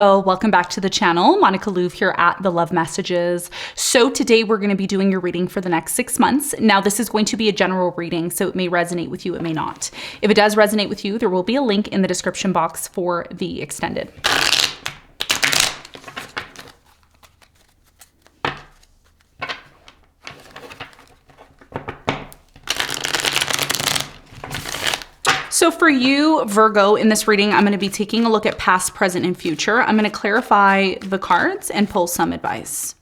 Oh, welcome back to the channel. Monica LUVE here at the Love Messages. So today we're going to be doing your reading for the next 6 months. Now this is going to be a general reading, so it may resonate with you, it may not. If it does resonate with you, there will be a link in the description box for the extended. So for you, Virgo, in this reading, I'm going to be taking a look at past, present, and future. I'm going to clarify the cards and pull some advice.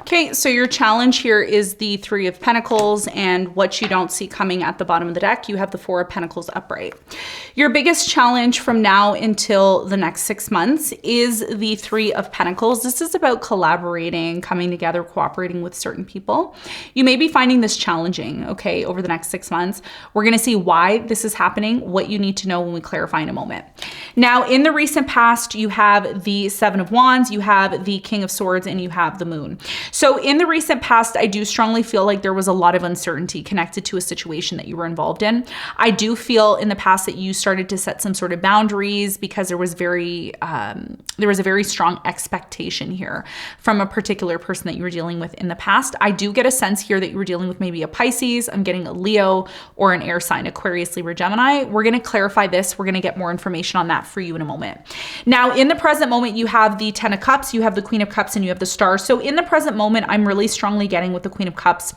Okay, so your challenge here is the Three of Pentacles, and what you don't see coming at the bottom of the deck, you have the Four of Pentacles upright. Your biggest challenge from now until the next 6 months is the Three of Pentacles. This is about collaborating, coming together, cooperating with certain people. You may be finding this challenging, okay, over the next 6 months. We're going to see why this is happening, what you need to know when we clarify in a moment. Now, in the recent past, you have the Seven of Wands, you have the King of Swords, and you have the Moon. So in the recent past, I do strongly feel like there was a lot of uncertainty connected to a situation that you were involved in. I do feel in the past that you started to set some sort of boundaries because there was a very strong expectation here from a particular person that you were dealing with in the past. I do get a sense here that you were dealing with maybe a Pisces. I'm getting a Leo or an air sign, Aquarius, Libra, Gemini. We're going to clarify this. We're going to get more information on that for you in a moment. Now, in the present moment, you have the Ten of Cups, you have the Queen of Cups, and you have the Star. So in the present moment, I'm really strongly getting with the Queen of Cups,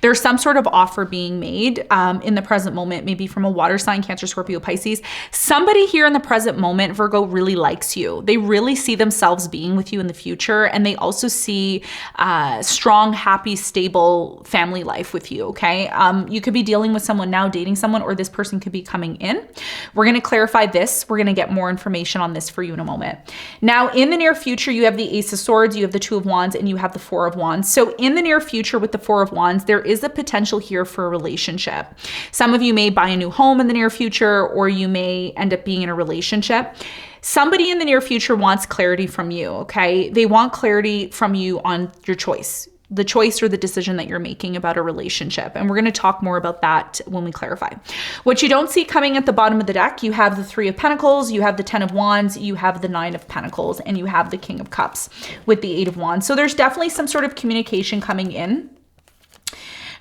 there's some sort of offer being made in the present moment, maybe from a water sign, Cancer, Scorpio, Pisces. Somebody here in the present moment, Virgo, really likes you. They really see themselves being with you in the future. And they also see strong, happy, stable family life with you, okay? You could be dealing with someone now, dating someone, or this person could be coming in. We're going to clarify this. We're going to get more information on this for you in a moment. Now, in the near future, you have the Ace of Swords, you have the Two of Wands, and you have the Four of Wands. So in the near future with the Four of Wands, there is a potential here for a relationship. Some of you may buy a new home in the near future, or you may end up being in a relationship. Somebody in the near future wants clarity from you, okay? They want clarity from you on your choice, the choice or the decision that you're making about a relationship. And we're going to talk more about that when we clarify. What you don't see coming at the bottom of the deck, you have the Three of Pentacles, you have the Ten of Wands, you have the Nine of Pentacles, and you have the King of Cups with the Eight of Wands. So there's definitely some sort of communication coming in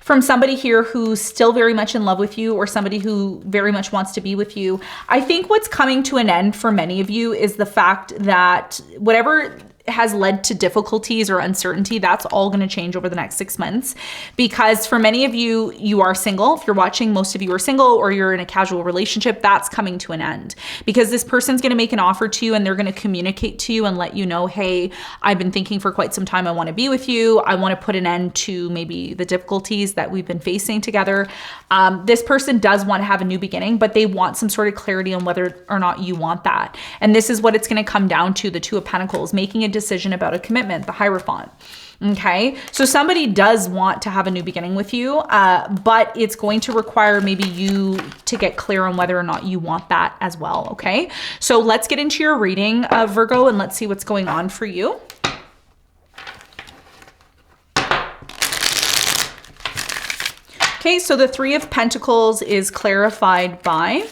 from somebody here who's still very much in love with you, or somebody who very much wants to be with you. I think what's coming to an end for many of you is the fact that whatever has led to difficulties or uncertainty, that's all going to change over the next 6 months. Because for many of you, you are single. If you're watching, most of you are single, or you're in a casual relationship, that's coming to an end. Because this person's going to make an offer to you, and they're going to communicate to you and let you know, hey, I've been thinking for quite some time, I want to be with you. I want to put an end to maybe the difficulties that we've been facing together. This person does want to have a new beginning, but they want some sort of clarity on whether or not you want that. And this is what it's going to come down to, the Two of Pentacles, making a decision about a commitment, the Hierophant. Okay, so somebody does want to have a new beginning with you, but it's going to require maybe you to get clear on whether or not you want that as well. Okay, so let's get into your reading, Virgo, and let's see what's going on for you. Okay, so the Three of Pentacles is clarified by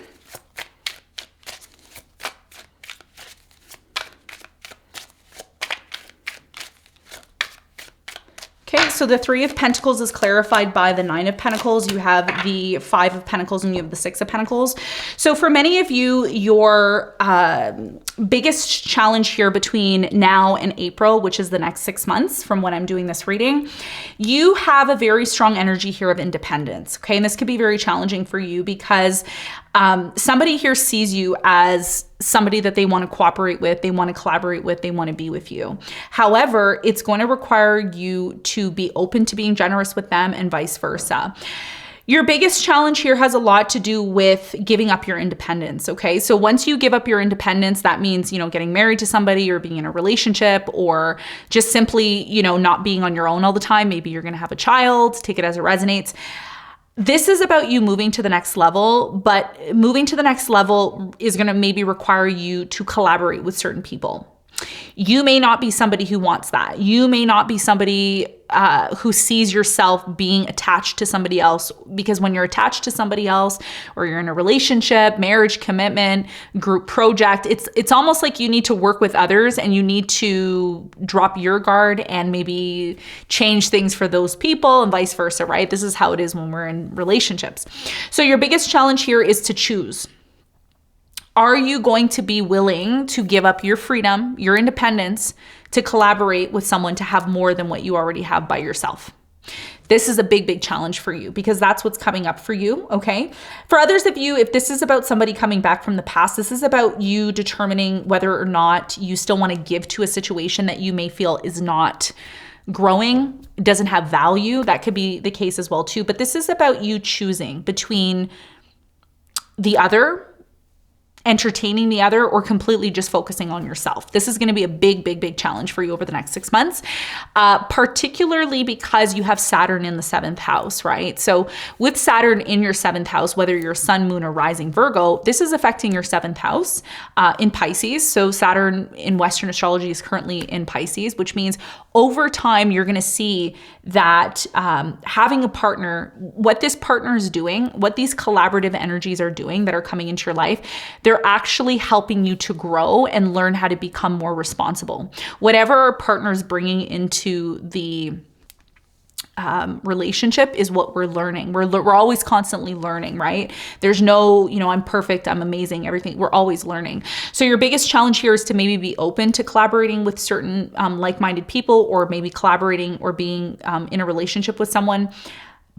so the Three of Pentacles is clarified by the Nine of Pentacles. You have the Five of Pentacles, and you have the Six of Pentacles. So for many of you, your biggest challenge here between now and April, which is the next 6 months from when I'm doing this reading, you have a very strong energy here of independence. Okay, and this could be very challenging for you because somebody here sees you as somebody that they want to cooperate with, they want to collaborate with, they want to be with you. However, it's going to require you to be open to being generous with them, and vice versa. Your biggest challenge here has a lot to do with giving up your independence, okay? So once you give up your independence, that means, you know, getting married to somebody or being in a relationship, or just simply, you know, not being on your own all the time. Maybe you're going to have a child, take it as it resonates. This is about you moving to the next level, but moving to the next level is going to maybe require you to collaborate with certain people. You may not be somebody who wants that. You may not be somebody who sees yourself being attached to somebody else, because when you're attached to somebody else, or you're in a relationship, marriage, commitment, group project, it's almost like you need to work with others and you need to drop your guard and maybe change things for those people and vice versa, right? This is how it is when we're in relationships. So your biggest challenge here is to choose. Are you going to be willing to give up your freedom, your independence, to collaborate with someone to have more than what you already have by yourself? This is a big, big challenge for you because that's what's coming up for you, okay? For others of you, if this is about somebody coming back from the past, this is about you determining whether or not you still want to give to a situation that you may feel is not growing, doesn't have value. That could be the case as well too. But this is about you choosing between the other, entertaining the other, or completely just focusing on yourself. This is going to be a big, big, big challenge for you over the next 6 months, particularly because you have Saturn in the 7th house, right? So with Saturn in your 7th house, whether you're sun, moon, or rising Virgo, this is affecting your 7th house in Pisces. So Saturn in Western astrology is currently in Pisces, which means over time, you're going to see that having a partner, what this partner is doing, what these collaborative energies are doing that are coming into your life, they're actually helping you to grow and learn how to become more responsible. Whatever our partner is bringing into the relationship is what we're learning. We're always constantly learning, right? There's no, I'm perfect, I'm amazing, everything. We're always learning. So your biggest challenge here is to maybe be open to collaborating with certain like-minded people, or maybe collaborating or being in a relationship with someone,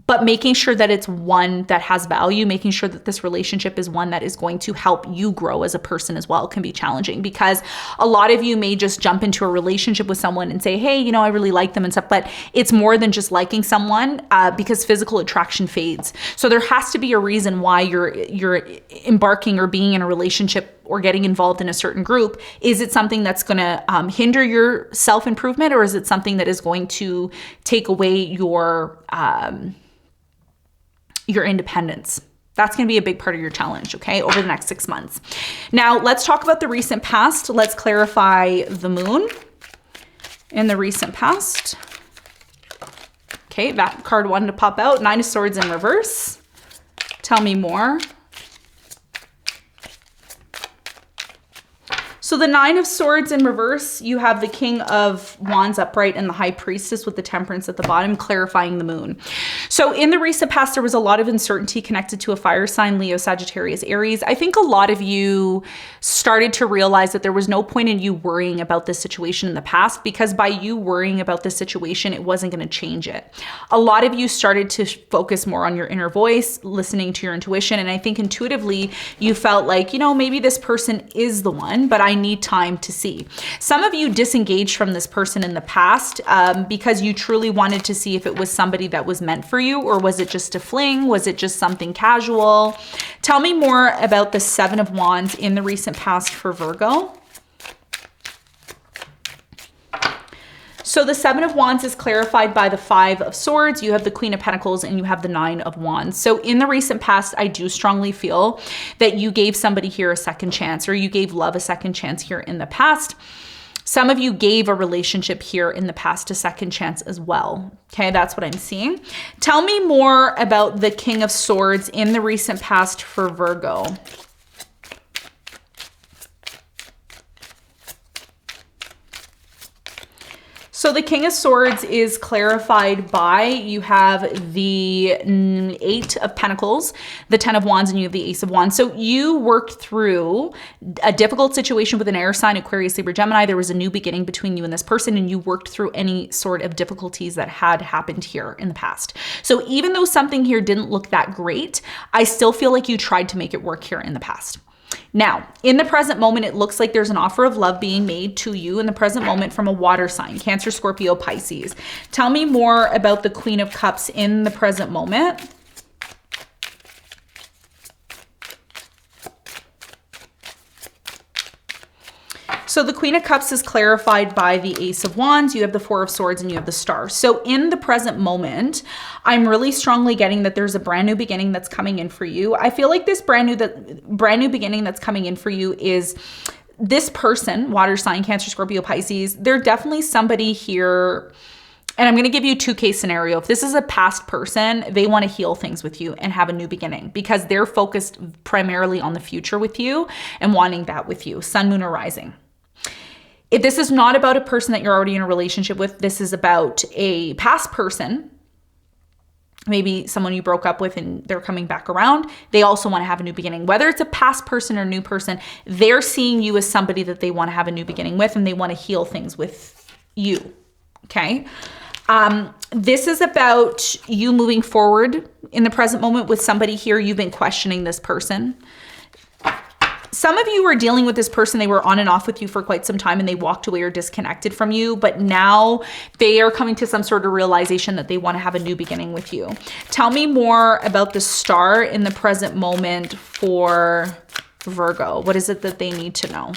but making sure that it's one that has value, making sure that this relationship is one that is going to help you grow as a person as well, can be challenging, because a lot of you may just jump into a relationship with someone and say, hey, I really like them and stuff, but it's more than just liking someone, because physical attraction fades. So there has to be a reason why you're embarking or being in a relationship or getting involved in a certain group. Is it something that's going to hinder your self-improvement, or is it something that is going to take away your independence? That's going to be a big part of your challenge, okay, over the next 6 months. Now, let's talk about the recent past. Let's clarify the moon in the recent past. Okay, that card wanted to pop out. 9 of Swords in reverse. Tell me more. So the 9 of Swords in reverse, you have the King of Wands upright and the High Priestess with the Temperance at the bottom, clarifying the moon. So in the recent past, there was a lot of uncertainty connected to a fire sign, Leo, Sagittarius, Aries. I think a lot of you started to realize that there was no point in you worrying about this situation in the past, because by you worrying about this situation, it wasn't going to change it. A lot of you started to focus more on your inner voice, listening to your intuition. And I think intuitively you felt like, maybe this person is the one, but I need time to see. Some of you disengaged from this person in the past because you truly wanted to see if it was somebody that was meant for you, or was it just a fling? Was it just something casual? Tell me more about the 7 of Wands in the recent past for Virgo. So the 7 of Wands is clarified by the 5 of Swords. You have the Queen of Pentacles and you have the 9 of Wands. So in the recent past, I do strongly feel that you gave somebody here a second chance, or you gave love a second chance here in the past. Some of you gave a relationship here in the past a second chance as well. Okay, that's what I'm seeing. Tell me more about the King of Swords in the recent past for Virgo. So the King of Swords is clarified by, you have the 8 of Pentacles, the 10 of Wands, and you have the Ace of Wands. So you worked through a difficult situation with an air sign, Aquarius, Libra, Gemini. There was a new beginning between you and this person, and you worked through any sort of difficulties that had happened here in the past. So even though something here didn't look that great, I still feel like you tried to make it work here in the past. Now, in the present moment, it looks like there's an offer of love being made to you in the present moment from a water sign, Cancer, Scorpio, Pisces. Tell me more about the Queen of Cups in the present moment. So the Queen of Cups is clarified by the Ace of Wands. You have the 4 of Swords and you have the Star. So in the present moment, I'm really strongly getting that there's a brand new beginning that's coming in for you. I feel like this brand new beginning that's coming in for you is this person, water sign, Cancer, Scorpio, Pisces. They're definitely somebody here. And I'm going to give you 2-case scenario. If this is a past person, they want to heal things with you and have a new beginning because they're focused primarily on the future with you and wanting that with you. Sun, moon, or rising. If this is not about a person that you're already in a relationship with, this is about a past person, maybe someone you broke up with and they're coming back around. They also want to have a new beginning. Whether it's a past person or new person, they're seeing you as somebody that they want to have a new beginning with and they want to heal things with you. Okay. This is about you moving forward in the present moment with somebody here. You've been questioning this person. Some of you were dealing with this person. They were on and off with you for quite some time and they walked away or disconnected from you, but now they are coming to some sort of realization that they want to have a new beginning with you. Tell me more about the star in the present moment for Virgo. What is it that they need to know?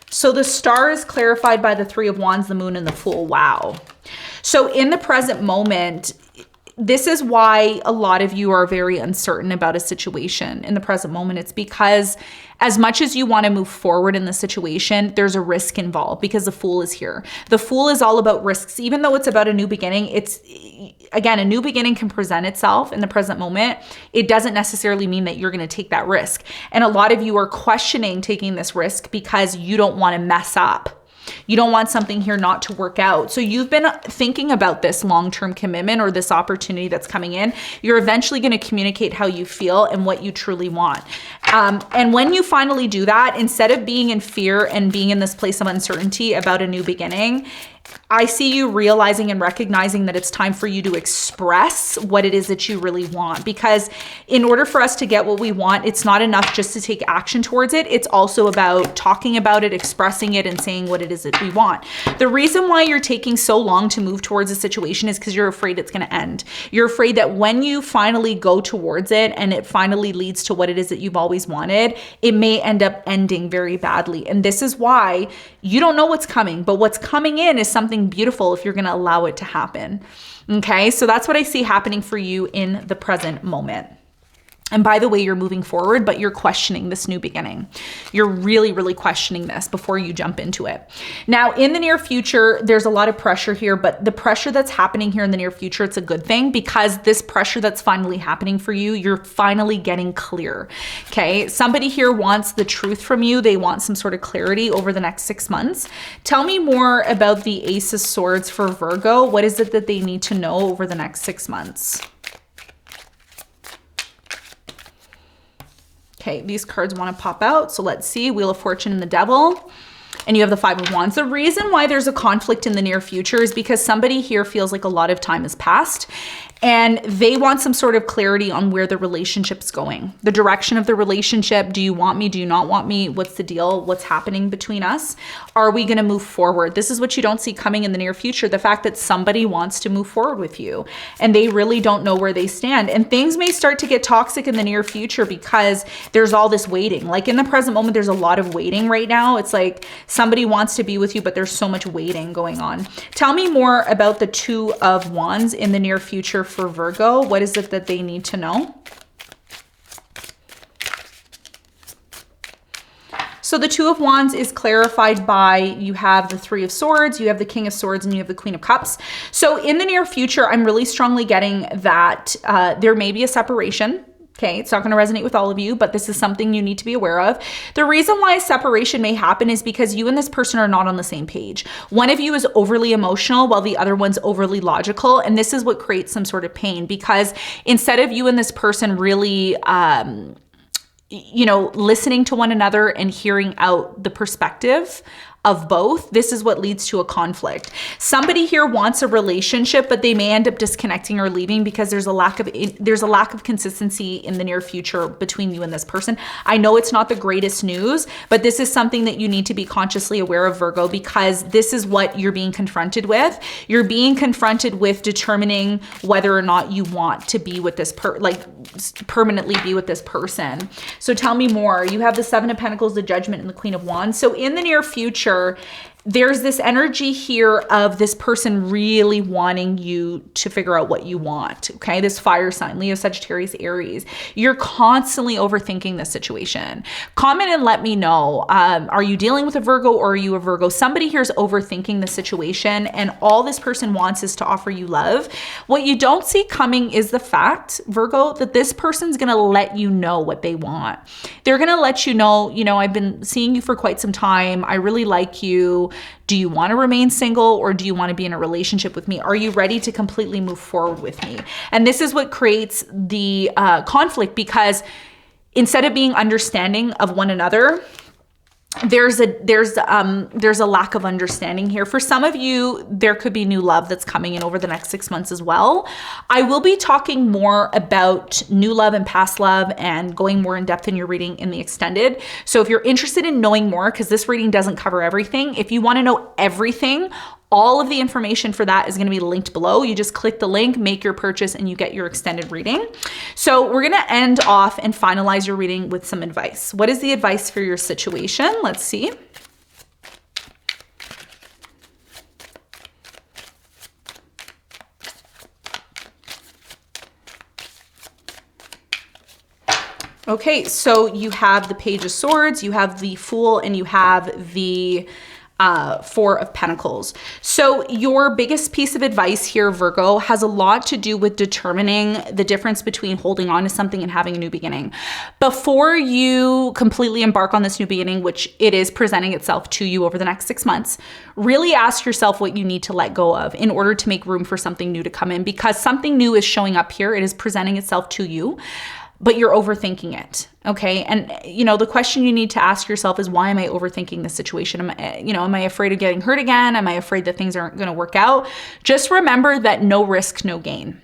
So the star is clarified by the 3 of Wands, the moon, and the Fool. Wow. So in the present moment, this is why a lot of you are very uncertain about a situation in the present moment. It's because as much as you want to move forward in the situation, there's a risk involved because the Fool is here. The Fool is all about risks. Even though it's about a new beginning, it's, again, a new beginning can present itself in the present moment. It doesn't necessarily mean that you're going to take that risk. And a lot of you are questioning taking this risk because you don't want to mess up. You don't want something here not to work out. So you've been thinking about this long-term commitment or this opportunity that's coming in. You're eventually going to communicate how you feel and what you truly want. And when you finally do that, instead of being in fear and being in this place of uncertainty about a new beginning, I see you realizing and recognizing that it's time for you to express what it is that you really want. Because in order for us to get what we want, it's not enough just to take action towards it. It's also about talking about it, expressing it, and saying what it is that we want. The reason why you're taking so long to move towards a situation is because you're afraid it's going to end. You're afraid that when you finally go towards it and it finally leads to what it is that you've always wanted, it may end up ending very badly. And this is why you don't know what's coming, but what's coming in is something beautiful if you're going to allow it to happen. Okay, so that's what I see happening for you in the present moment. And by the way, you're moving forward, but you're questioning this new beginning. You're really, really questioning this before you jump into it. Now, in the near future, there's a lot of pressure here, but the pressure that's happening here in the near future, it's a good thing because this pressure that's finally happening for you, you're finally getting clear. Okay, somebody here wants the truth from you. They want some sort of clarity over the next 6 months. Tell me more about the Ace of Swords for Virgo. What is it that they need to know over the next 6 months? Okay, these cards want to pop out. So let's see. Wheel of Fortune and the Devil. And you have the 5 of Wands. The reason why there's a conflict in the near future is because somebody here feels like a lot of time has passed and they want some sort of clarity on where the relationship's going. The direction of the relationship. Do you want me? Do you not want me? What's the deal? What's happening between us? Are we going to move forward? This is what you don't see coming in the near future. The fact that somebody wants to move forward with you and they really don't know where they stand. And things may start to get toxic in the near future because there's all this waiting. Like in the present moment, there's a lot of waiting right now. It's like somebody wants to be with you, but there's so much waiting going on. Tell me more about the 2 of Wands in the near future for Virgo. What is it that they need to know? So the 2 of Wands is clarified by you have the 3 of Swords, you have the King of Swords, and you have the Queen of Cups. So in the near future, I'm really strongly getting that there may be a separation. Okay, it's not going to resonate with all of you, but this is something you need to be aware of. The reason why a separation may happen is because you and this person are not on the same page. One of you is overly emotional while the other one's overly logical. And this is what creates some sort of pain because instead of you and this person really, listening to one another and hearing out the perspective of both, this is what leads to a conflict. Somebody here wants a relationship, but they may end up disconnecting or leaving because there's a lack of consistency in the near future between you and this person. I know it's not the greatest news, but this is something that you need to be consciously aware of, Virgo, because this is what you're being confronted with. You're being confronted with determining whether or not you want to be with this permanently be with this person. So tell me more. You have the 7 of Pentacles, the Judgment, and the Queen of Wands. So in the near future, there's this energy here of this person really wanting you to figure out what you want, okay? This fire sign, Leo, Sagittarius, Aries. You're constantly overthinking this situation. Comment and let me know. Are you dealing with a Virgo or are you a Virgo? Somebody here is overthinking the situation and all this person wants is to offer you love. What you don't see coming is the fact, Virgo, that this person's gonna let you know what they want. They're gonna let you know, I've been seeing you for quite some time. I really like you. Do you want to remain single or do you want to be in a relationship with me? Are you ready to completely move forward with me? And this is what creates the conflict, because instead of being understanding of one another, there's a lack of understanding here. For some of you, there could be new love that's coming in over the next 6 months as well. I will be talking more about new love and past love and going more in depth in your reading in the extended. So if you're interested in knowing more, because this reading doesn't cover everything, if you want to know everything, all of the information for that is going to be linked below. You just click the link, make your purchase, and you get your extended reading. So we're going to end off and finalize your reading with some advice. What is the advice for your situation? Let's see. Okay, so you have the Page of Swords, you have the Fool, and you have the Four of Pentacles. So your biggest piece of advice here, Virgo, has a lot to do with determining the difference between holding on to something and having a new beginning. Before you completely embark on this new beginning, which it is presenting itself to you over the next 6 months, really ask yourself what you need to let go of in order to make room for something new to come in, because something new is showing up here. It is presenting itself to you, but you're overthinking it. Okay. And the question you need to ask yourself is, why am I overthinking this situation? Am I afraid of getting hurt again? Am I afraid that things aren't going to work out? Just remember that no risk, no gain.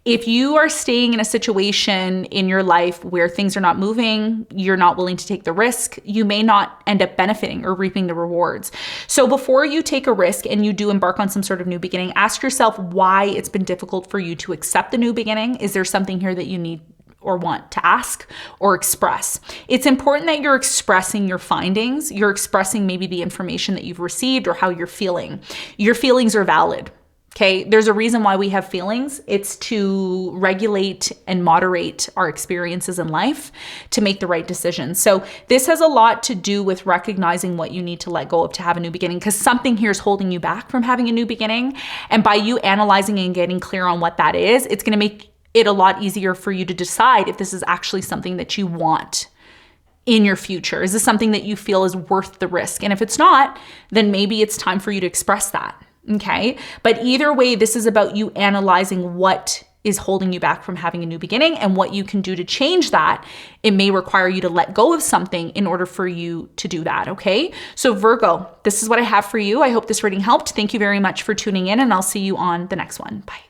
If you are staying in a situation in your life where things are not moving, you're not willing to take the risk, you may not end up benefiting or reaping the rewards. So before you take a risk and you do embark on some sort of new beginning, ask yourself why it's been difficult for you to accept the new beginning. Is there something here that you need or want to ask or express? It's important that you're expressing your findings. You're expressing maybe the information that you've received or how you're feeling. Your feelings are valid. Okay. There's a reason why we have feelings. It's to regulate and moderate our experiences in life to make the right decisions. So this has a lot to do with recognizing what you need to let go of to have a new beginning, because something here is holding you back from having a new beginning. And by you analyzing and getting clear on what that is, it's going to make it a lot easier for you to decide if this is actually something that you want in your future. Is this something that you feel is worth the risk? And if it's not, then maybe it's time for you to express that. Okay. But either way, this is about you analyzing what is holding you back from having a new beginning and what you can do to change that. It may require you to let go of something in order for you to do that. Okay. So Virgo, this is what I have for you. I hope this reading helped. Thank you very much for tuning in, and I'll see you on the next one. Bye.